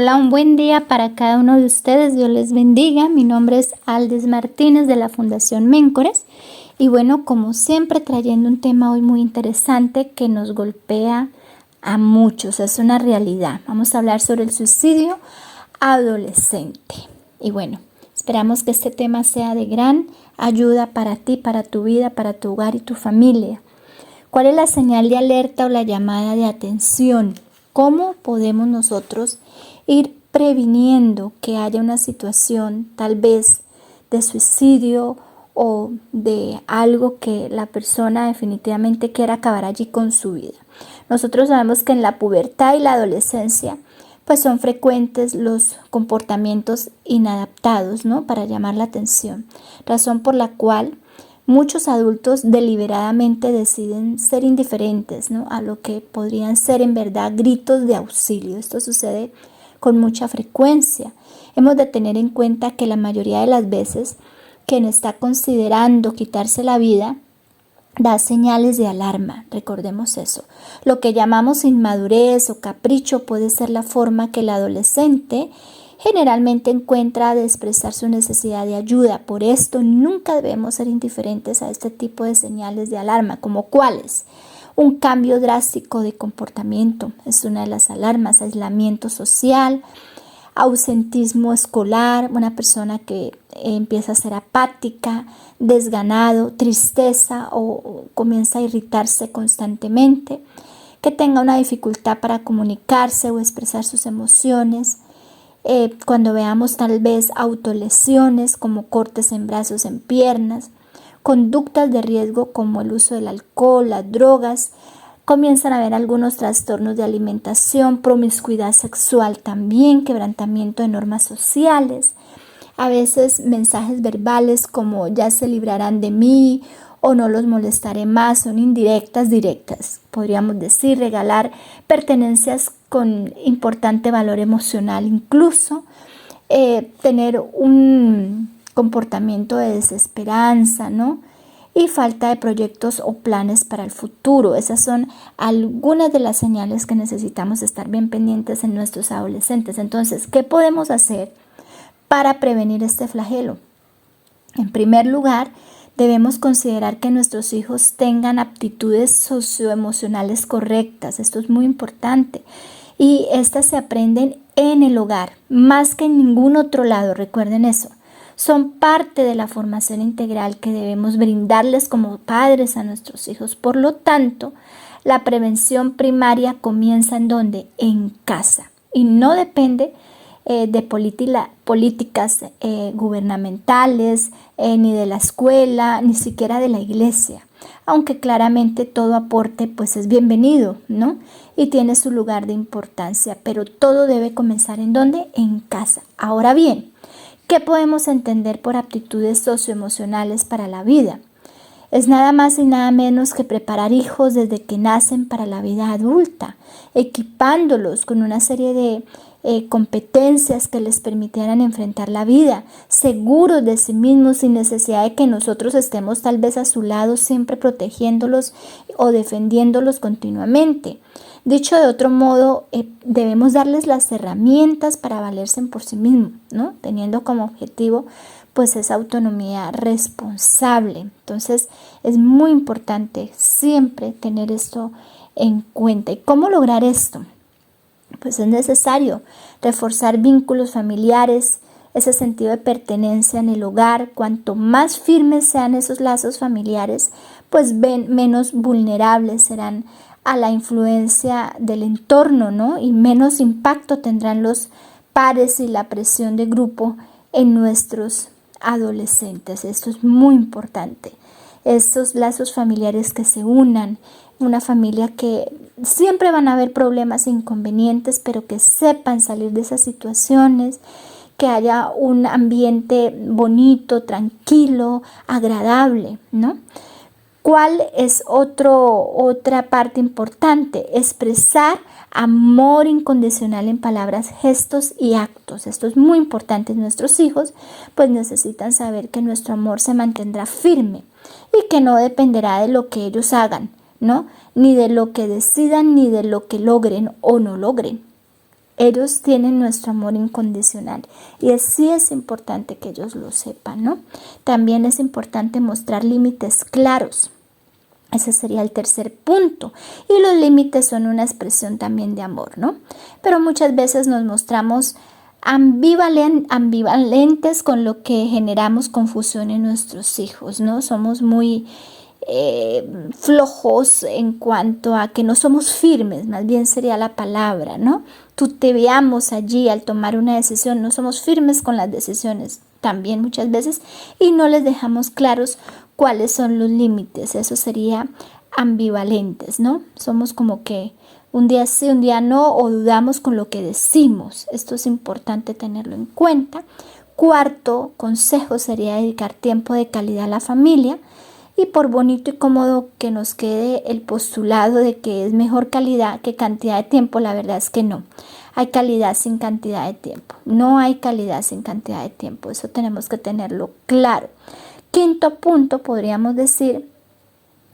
Hola, un buen día para cada uno de ustedes. Dios les bendiga. Mi nombre es Aldis Martínez de la Fundación Méncores. Y bueno, como siempre, trayendo un tema hoy muy interesante que nos golpea a muchos. Es una realidad. Vamos a hablar sobre el suicidio adolescente. Y bueno, esperamos que este tema sea de gran ayuda para ti, para tu vida, para tu hogar y tu familia. ¿Cuál es la señal de alerta o la llamada de atención? ¿Cómo podemos nosotros ir previniendo que haya una situación tal vez de suicidio o de algo que la persona definitivamente quiera acabar allí con su vida? Nosotros sabemos que en la pubertad y la adolescencia pues son frecuentes los comportamientos inadaptados, ¿no? Para llamar la atención, razón por la cual muchos adultos deliberadamente deciden ser indiferentes, ¿no? A lo que podrían ser en verdad gritos de auxilio. Esto sucede con mucha frecuencia. Hemos de tener en cuenta que la mayoría de las veces quien está considerando quitarse la vida da señales de alarma, recordemos eso. Lo que llamamos inmadurez o capricho puede ser la forma que el adolescente generalmente encuentra de expresar su necesidad de ayuda. Por esto nunca debemos ser indiferentes a este tipo de señales de alarma, como cuáles. Un cambio drástico de comportamiento es una de las alarmas, aislamiento social, ausentismo escolar, una persona que empieza a ser apática, desganado, tristeza o comienza a irritarse constantemente, que tenga una dificultad para comunicarse o expresar sus emociones. Cuando veamos tal vez autolesiones como cortes en brazos, en piernas, conductas de riesgo como el uso del alcohol, las drogas, comienzan a haber algunos trastornos de alimentación, promiscuidad sexual también, quebrantamiento de normas sociales, a veces mensajes verbales como ya se librarán de mí o no los molestaré más, son indirectas, directas. Podríamos decir, regalar pertenencias con importante valor emocional, incluso tener un comportamiento de desesperanza, ¿no? Y falta de proyectos o planes para el futuro. Esas son algunas de las señales que necesitamos estar bien pendientes en nuestros adolescentes. Entonces, ¿qué podemos hacer para prevenir este flagelo? En primer lugar, debemos considerar que nuestros hijos tengan aptitudes socioemocionales correctas. Esto es muy importante. Y estas se aprenden en el hogar, más que en ningún otro lado. Recuerden eso. Son parte de la formación integral que debemos brindarles como padres a nuestros hijos. Por lo tanto, la prevención primaria comienza ¿en dónde? En casa. Y no depende de políticas gubernamentales, ni de la escuela, ni siquiera de la iglesia. Aunque claramente todo aporte pues es bienvenido, ¿no? Y tiene su lugar de importancia, pero todo debe comenzar ¿en dónde? En casa. Ahora bien, ¿qué podemos entender por aptitudes socioemocionales para la vida? Es nada más y nada menos que preparar hijos desde que nacen para la vida adulta, equipándolos con una serie de competencias que les permitieran enfrentar la vida, seguros de sí mismos sin necesidad de que nosotros estemos tal vez a su lado siempre protegiéndolos o defendiéndolos continuamente. Dicho de otro modo, debemos darles las herramientas para valerse por sí mismos, ¿no? Teniendo como objetivo pues esa autonomía responsable. Entonces es muy importante siempre tener esto en cuenta. ¿Y cómo lograr esto? Pues es necesario reforzar vínculos familiares, ese sentido de pertenencia en el hogar. Cuanto más firmes sean esos lazos familiares, pues menos vulnerables serán a la influencia del entorno, ¿no? Y menos impacto tendrán los pares y la presión de grupo en nuestros adolescentes. Esto es muy importante. Esos lazos familiares que se unan, una familia que siempre van a haber problemas e inconvenientes, pero que sepan salir de esas situaciones, que haya un ambiente bonito, tranquilo, agradable, ¿no? ¿Cuál es otra parte importante? Expresar amor incondicional en palabras, gestos y actos. Esto es muy importante. Nuestros hijos pues necesitan saber que nuestro amor se mantendrá firme y que no dependerá de lo que ellos hagan, ¿no? Ni de lo que decidan, ni de lo que logren o no logren. Ellos tienen nuestro amor incondicional y sí es importante que ellos lo sepan, ¿no? También es importante mostrar límites claros. Ese sería el tercer punto. Y los límites son una expresión también de amor, ¿no? Pero muchas veces nos mostramos ambivalentes con lo que generamos confusión en nuestros hijos, ¿no? Somos muy flojos en cuanto a que no somos firmes, más bien sería la palabra, ¿no? Tuteamos allí al tomar una decisión, no somos firmes con las decisiones también muchas veces y no les dejamos claros cuáles son los límites. Eso sería ambivalentes, ¿no? Somos como que un día sí, un día no, o dudamos con lo que decimos. Esto es importante tenerlo en cuenta. Cuarto consejo sería dedicar tiempo de calidad a la familia. Y por bonito y cómodo que nos quede el postulado de que es mejor calidad que cantidad de tiempo, la verdad es que no. Hay calidad sin cantidad de tiempo. No hay calidad sin cantidad de tiempo. Eso tenemos que tenerlo claro. Quinto punto, podríamos decir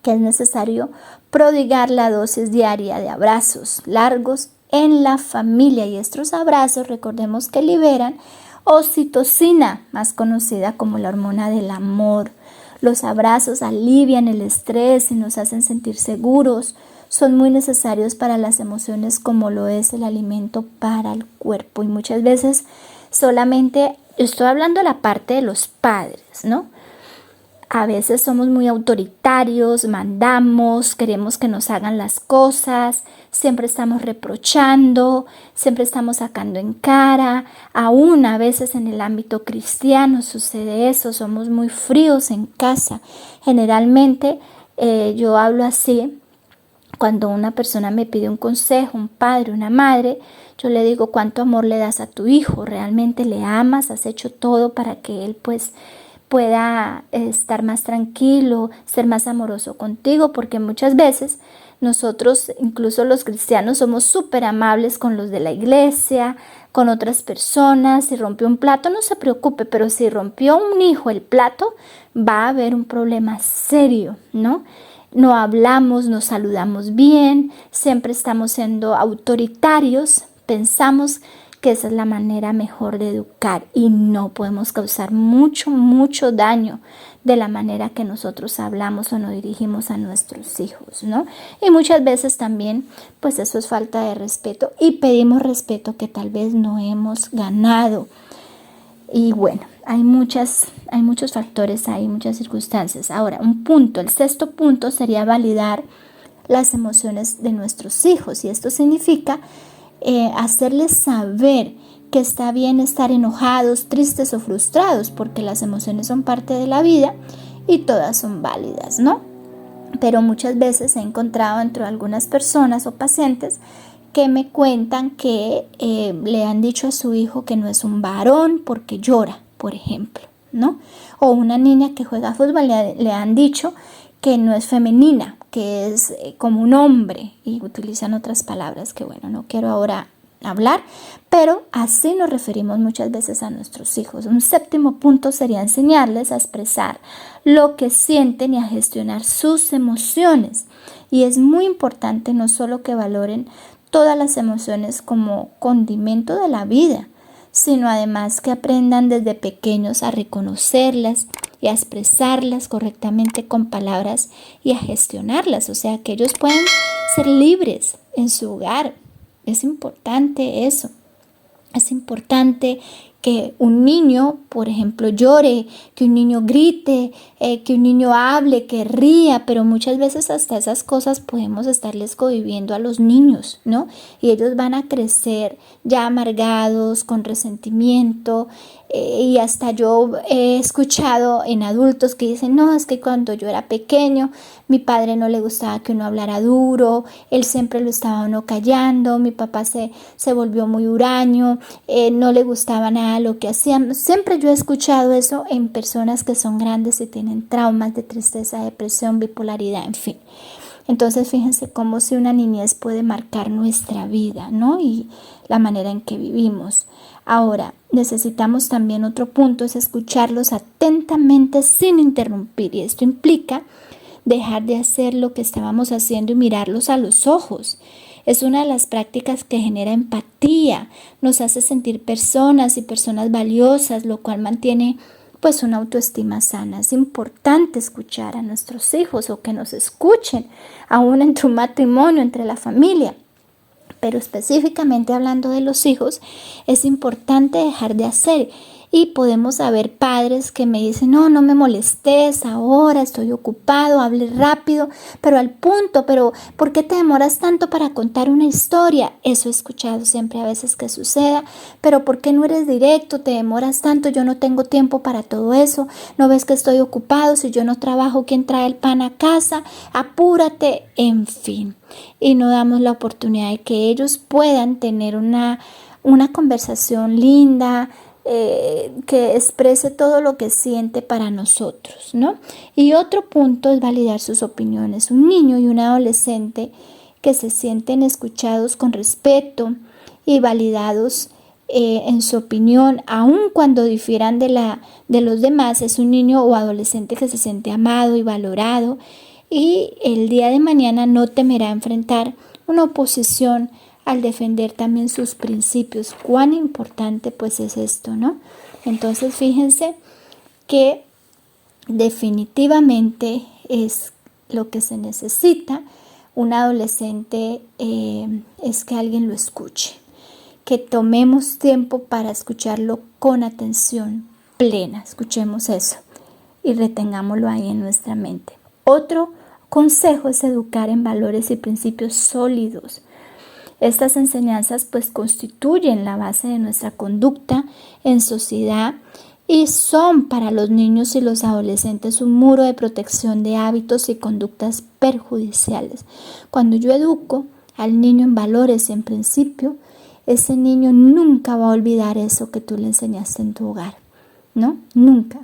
que es necesario prodigar la dosis diaria de abrazos largos en la familia. Y estos abrazos, recordemos que liberan oxitocina, más conocida como la hormona del amor. Los abrazos alivian el estrés y nos hacen sentir seguros. Son muy necesarios para las emociones como lo es el alimento para el cuerpo. Y muchas veces solamente estoy hablando de la parte de los padres, ¿no? A veces somos muy autoritarios, mandamos, queremos que nos hagan las cosas, siempre estamos reprochando, siempre estamos sacando en cara. Aún a veces en el ámbito cristiano sucede eso, somos muy fríos en casa. Generalmente yo hablo así cuando una persona me pide un consejo, un padre, una madre. Yo le digo, ¿cuánto amor le das a tu hijo? ¿Realmente le amas? ¿Has hecho todo para que él pueda estar más tranquilo, ser más amoroso contigo? Porque muchas veces nosotros, incluso los cristianos, somos súper amables con los de la iglesia, con otras personas. Si rompió un plato, no se preocupe, pero si rompió un hijo el plato, va a haber un problema serio, ¿no? No hablamos, no saludamos bien, siempre estamos siendo autoritarios, pensamos que esa es la manera mejor de educar y no podemos causar mucho daño de la manera que nosotros hablamos o nos dirigimos a nuestros hijos, ¿no? Y muchas veces también, pues eso es falta de respeto y pedimos respeto que tal vez no hemos ganado. Y bueno, hay muchos factores, hay muchas circunstancias. Ahora, el sexto punto sería validar las emociones de nuestros hijos y esto significa hacerles saber que está bien estar enojados, tristes o frustrados, porque las emociones son parte de la vida y todas son válidas, ¿no? Pero muchas veces he encontrado entre algunas personas o pacientes que me cuentan que le han dicho a su hijo que no es un varón porque llora, por ejemplo, ¿no? O una niña que juega fútbol le han dicho que no es femenina, que es como un hombre, y utilizan otras palabras que bueno, no quiero ahora hablar, pero así nos referimos muchas veces a nuestros hijos. Un séptimo punto sería enseñarles a expresar lo que sienten y a gestionar sus emociones. Y es muy importante no solo que valoren todas las emociones como condimento de la vida, sino además que aprendan desde pequeños a reconocerlas y a expresarlas correctamente con palabras y a gestionarlas, o sea, que ellos puedan ser libres en su hogar. Es importante eso. Es importante que un niño, por ejemplo, llore, que un niño grite, que un niño hable, que ría, pero muchas veces hasta esas cosas podemos estarles cohibiendo a los niños, ¿no? Y ellos van a crecer ya amargados, con resentimiento, y hasta yo he escuchado en adultos que dicen, no, es que cuando yo era pequeño, mi padre no le gustaba que uno hablara duro, él siempre lo estaba uno callando, mi papá se volvió muy huraño, no le gustaba nada lo que hacían. Siempre yo he escuchado eso en personas que son grandes y tienen traumas de tristeza, depresión, bipolaridad, en fin. Entonces fíjense cómo si una niñez puede marcar nuestra vida, ¿no? Y la manera en que vivimos. Ahora, necesitamos también otro punto, es escucharlos atentamente sin interrumpir. Y esto implica dejar de hacer lo que estábamos haciendo y mirarlos a los ojos. Es una de las prácticas que genera empatía, nos hace sentir personas y personas valiosas, lo cual mantiene pues una autoestima sana. Es importante escuchar a nuestros hijos o que nos escuchen, aún entre un matrimonio, entre la familia. Pero específicamente hablando de los hijos, es importante dejar de hacer. Y podemos haber padres que me dicen, no, no me molestes ahora, estoy ocupado, hable rápido, pero al punto, pero ¿por qué te demoras tanto para contar una historia? Eso he escuchado siempre a veces que suceda, pero ¿por qué no eres directo? Te demoras tanto, yo no tengo tiempo para todo eso, ¿no ves que estoy ocupado? Si yo no trabajo, ¿quién trae el pan a casa? Apúrate, en fin. Y no damos la oportunidad de que ellos puedan tener una conversación linda, que exprese todo lo que siente para nosotros, ¿no? Y otro punto es validar sus opiniones. Un niño y un adolescente que se sienten escuchados con respeto y validados en su opinión, aun cuando difieran de los demás, es un niño o adolescente que se siente amado y valorado, y el día de mañana no temerá enfrentar una oposición al defender también sus principios. Cuán importante pues es esto, ¿no? Entonces fíjense que definitivamente es lo que se necesita. Un adolescente es que alguien lo escuche, que tomemos tiempo para escucharlo con atención plena. Escuchemos eso y retengámoslo ahí en nuestra mente. Otro consejo es educar en valores y principios sólidos. Estas enseñanzas pues constituyen la base de nuestra conducta en sociedad y son para los niños y los adolescentes un muro de protección de hábitos y conductas perjudiciales. Cuando yo educo al niño en valores y en principio, ese niño nunca va a olvidar eso que tú le enseñaste en tu hogar, ¿no? Nunca.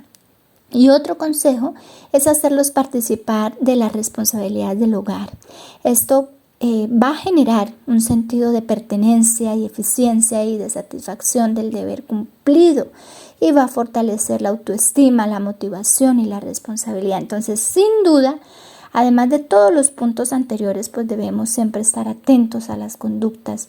Y otro consejo es hacerlos participar de las responsabilidades del hogar. Esto va a generar un sentido de pertenencia y eficiencia y de satisfacción del deber cumplido, y va a fortalecer la autoestima, la motivación y la responsabilidad. Entonces, sin duda, además de todos los puntos anteriores, pues debemos siempre estar atentos a las conductas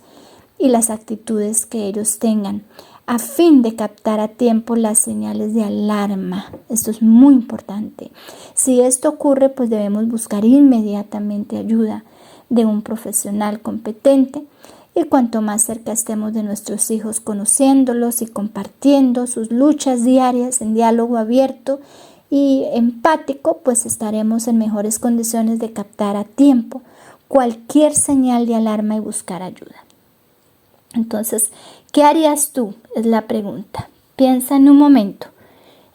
y las actitudes que ellos tengan, a fin de captar a tiempo las señales de alarma. Esto es muy importante. Si esto ocurre, pues debemos buscar inmediatamente ayuda de un profesional competente, y cuanto más cerca estemos de nuestros hijos, conociéndolos y compartiendo sus luchas diarias en diálogo abierto y empático, pues estaremos en mejores condiciones de captar a tiempo cualquier señal de alarma y buscar ayuda. Entonces, ¿qué harías tú? Es la pregunta. Piensa en un momento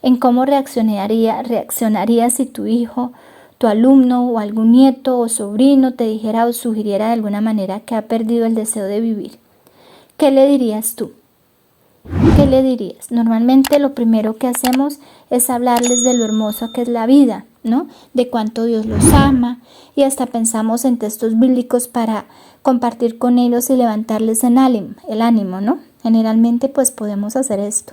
en cómo reaccionaría si tu hijo, tu alumno o algún nieto o sobrino te dijera o sugiriera de alguna manera que ha perdido el deseo de vivir. ¿Qué le dirías tú? ¿Qué le dirías? Normalmente lo primero que hacemos es hablarles de lo hermoso que es la vida, ¿no? De cuánto Dios los ama, y hasta pensamos en textos bíblicos para compartir con ellos y levantarles el ánimo, ¿no? Generalmente pues podemos hacer esto.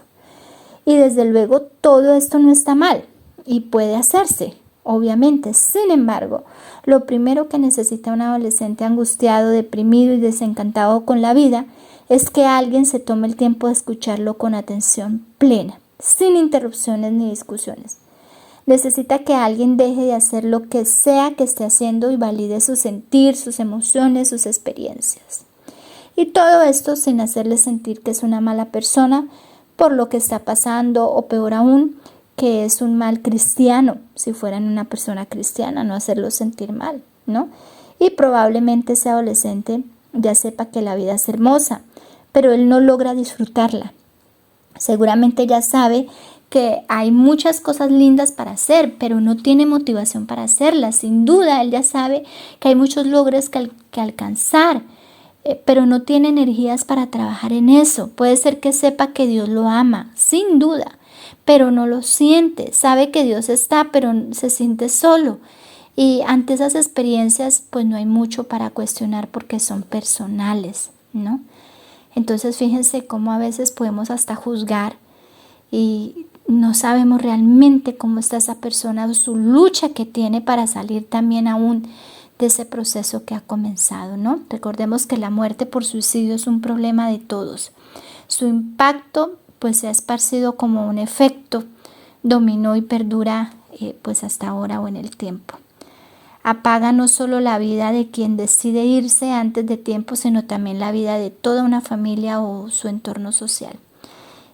Y desde luego todo esto no está mal y puede hacerse, obviamente. Sin embargo, lo primero que necesita un adolescente angustiado, deprimido y desencantado con la vida es que alguien se tome el tiempo de escucharlo con atención plena, sin interrupciones ni discusiones. Necesita que alguien deje de hacer lo que sea que esté haciendo y valide su sentir, sus emociones, sus experiencias. Y todo esto sin hacerle sentir que es una mala persona por lo que está pasando, o peor aún, que es un mal cristiano, si fueran una persona cristiana, no hacerlo sentir mal, ¿no? Y probablemente ese adolescente ya sepa que la vida es hermosa, pero él no logra disfrutarla. Seguramente ya sabe que hay muchas cosas lindas para hacer, pero no tiene motivación para hacerlas. Sin duda, él ya sabe que hay muchos logros que alcanzar, pero no tiene energías para trabajar en eso. Puede ser que sepa que Dios lo ama, sin duda, pero no lo siente. Sabe que Dios está, pero se siente solo. Y ante esas experiencias, pues no hay mucho para cuestionar porque son personales, ¿no? Entonces fíjense cómo a veces podemos hasta juzgar y no sabemos realmente cómo está esa persona o su lucha que tiene para salir también aún de ese proceso que ha comenzado, ¿no? Recordemos que la muerte por suicidio es un problema de todos. Su impacto pues se ha esparcido como un efecto dominó y perdura pues hasta ahora o en el tiempo. Apaga no solo la vida de quien decide irse antes de tiempo, sino también la vida de toda una familia o su entorno social.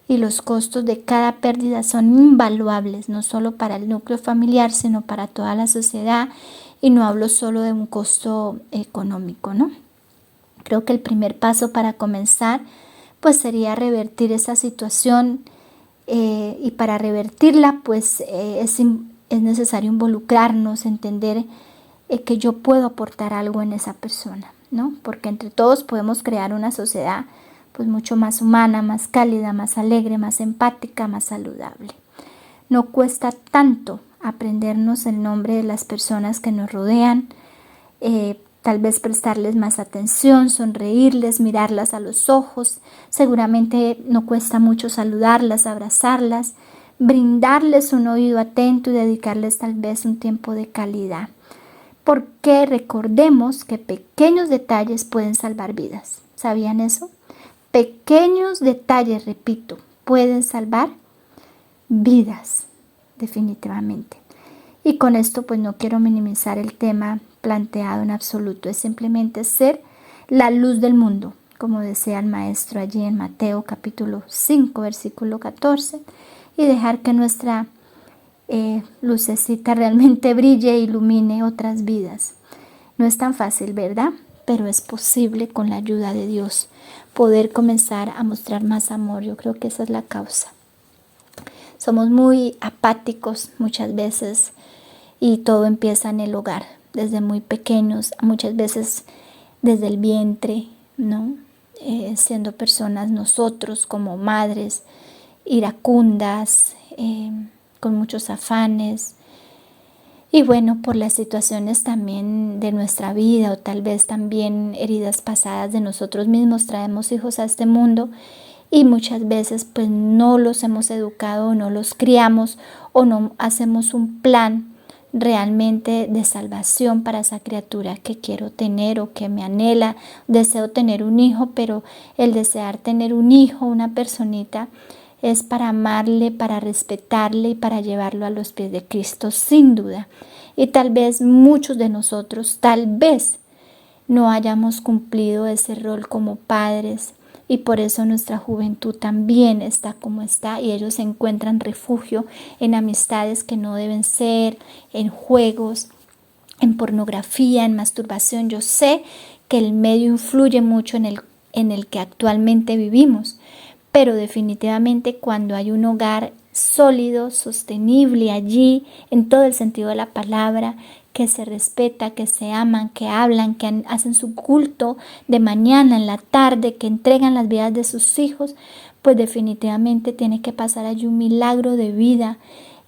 Y los costos de cada pérdida son invaluables, no solo para el núcleo familiar, sino para toda la sociedad. Y no hablo solo de un costo económico, ¿no? Creo que el primer paso para comenzar pues sería revertir esa situación y para revertirla pues es necesario involucrarnos, entender que yo puedo aportar algo en esa persona, ¿no? Porque entre todos podemos crear una sociedad pues mucho más humana, más cálida, más alegre, más empática, más saludable. No cuesta tanto aprendernos el nombre de las personas que nos rodean, tal vez prestarles más atención, sonreírles, mirarlas a los ojos. Seguramente no cuesta mucho saludarlas, abrazarlas, brindarles un oído atento y dedicarles tal vez un tiempo de calidad. Porque recordemos que pequeños detalles pueden salvar vidas. ¿Sabían eso? Pequeños detalles, repito, pueden salvar vidas, definitivamente. Y con esto pues no quiero minimizar el tema planteado en absoluto. Es simplemente ser la luz del mundo, como decía el maestro allí en Mateo capítulo 5, versículo 14, y dejar que nuestra lucecita realmente brille e ilumine otras vidas. No es tan fácil, ¿verdad? Pero es posible con la ayuda de Dios poder comenzar a mostrar más amor. Yo creo que esa es la causa. Somos muy apáticos muchas veces y todo empieza en el hogar, desde muy pequeños, muchas veces desde el vientre, ¿no? Siendo personas nosotros como madres iracundas, con muchos afanes. Y bueno, por las situaciones también de nuestra vida o tal vez también heridas pasadas de nosotros mismos, traemos hijos a este mundo y muchas veces pues no los hemos educado o no los criamos o no hacemos un plan realmente de salvación para esa criatura que quiero tener o que me anhela. Deseo tener un hijo, pero el desear tener un hijo, una personita, es para amarle, para respetarle y para llevarlo a los pies de Cristo, sin duda. Y tal vez muchos de nosotros, tal vez no hayamos cumplido ese rol como padres y por eso nuestra juventud también está como está y ellos encuentran refugio en amistades que no deben ser, en juegos, en pornografía, en masturbación. Yo sé que el medio influye mucho en el que actualmente vivimos. Pero definitivamente cuando hay un hogar sólido, sostenible allí, en todo el sentido de la palabra, que se respeta, que se aman, que hablan, que hacen su culto de mañana, en la tarde, que entregan las vidas de sus hijos, pues definitivamente tiene que pasar allí un milagro de vida.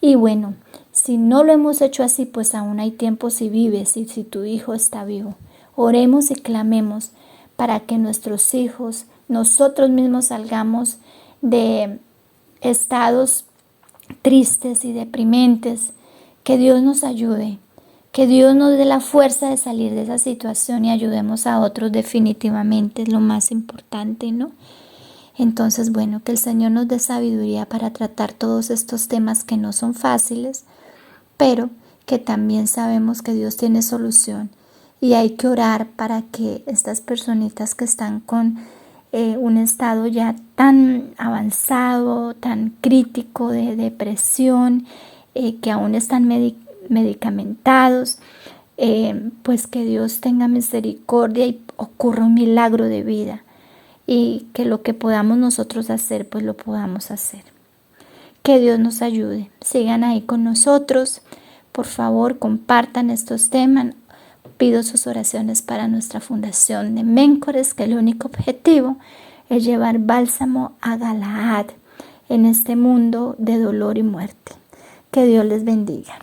Y bueno, si no lo hemos hecho así, pues aún hay tiempo si vives y si tu hijo está vivo. Oremos y clamemos para que nuestros hijos, nosotros mismos salgamos de estados tristes y deprimentes. Que Dios nos ayude, que Dios nos dé la fuerza de salir de esa situación y ayudemos a otros definitivamente, es lo más importante, ¿no? Entonces, bueno, que el Señor nos dé sabiduría para tratar todos estos temas que no son fáciles, pero que también sabemos que Dios tiene solución. Y hay que orar para que estas personitas que están con un estado ya tan avanzado, tan crítico de depresión, que aún están medicamentados, pues que Dios tenga misericordia y ocurra un milagro de vida. Y que lo que podamos nosotros hacer, pues lo podamos hacer. Que Dios nos ayude. Sigan ahí con nosotros. Por favor, compartan estos temas. Pido sus oraciones para nuestra fundación de Méncores, que el único objetivo es llevar bálsamo a Galaad en este mundo de dolor y muerte. Que Dios les bendiga.